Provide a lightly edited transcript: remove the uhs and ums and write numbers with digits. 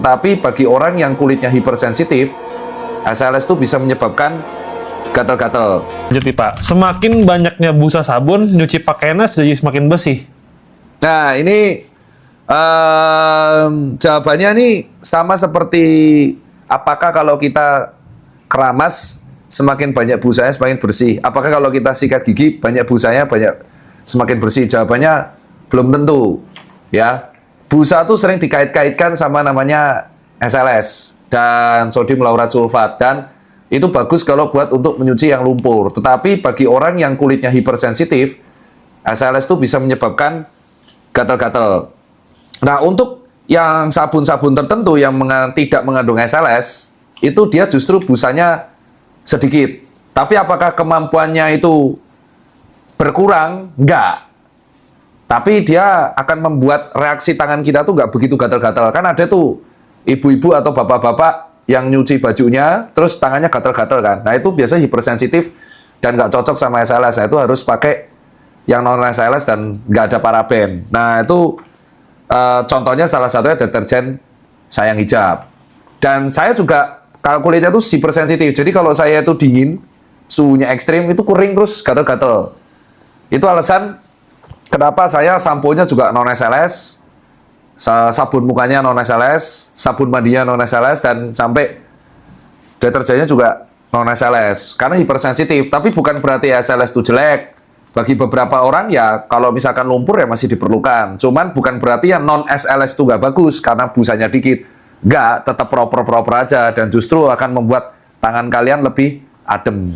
Tetapi bagi orang yang kulitnya hipersensitif, SLS itu bisa menyebabkan gatal-gatal. Lanjut nih Pak, semakin banyaknya busa sabun, nyuci pakaiannya jadi semakin bersih. Nah, ini jawabannya nih sama seperti apakah kalau kita keramas semakin banyak busanya semakin bersih. Apakah kalau kita sikat gigi banyak busanya semakin bersih? Jawabannya belum tentu. Ya, busa tuh sering dikait-kaitkan sama namanya SLS dan sodium laurat sulfat, dan itu bagus kalau buat untuk menyuci yang lumpur. Tetapi bagi orang yang kulitnya hipersensitif, SLS itu bisa menyebabkan gatal-gatal. Nah, untuk yang sabun-sabun tertentu yang tidak mengandung SLS, itu dia justru busanya sedikit. Tapi apakah kemampuannya itu berkurang? Enggak. Tapi dia akan membuat reaksi tangan kita tuh nggak begitu gatal-gatal. Kan ada tuh ibu-ibu atau bapak-bapak yang nyuci bajunya, terus tangannya gatal-gatal kan. Nah, itu biasanya hipersensitif dan nggak cocok sama SLS. Nah, itu harus pakai yang non-SLS dan nggak ada paraben. Nah, itu contohnya salah satunya deterjen sayang hijab. Dan saya juga, kalau kulitnya itu hipersensitif. Jadi kalau saya itu dingin, suhunya ekstrim, itu kering terus gatal-gatal. Itu alasan kenapa saya sampo-nya juga non-SLS, sabun mukanya non-SLS, sabun mandinya non-SLS, dan sampai deterjennya juga non-SLS. Karena hipersensitif, tapi bukan berarti SLS itu jelek. Bagi beberapa orang ya, kalau misalkan lumpur ya masih diperlukan. Cuman bukan berarti yang non-SLS itu nggak bagus, karena busanya dikit. Nggak, tetap proper-proper aja, dan justru akan membuat tangan kalian lebih adem.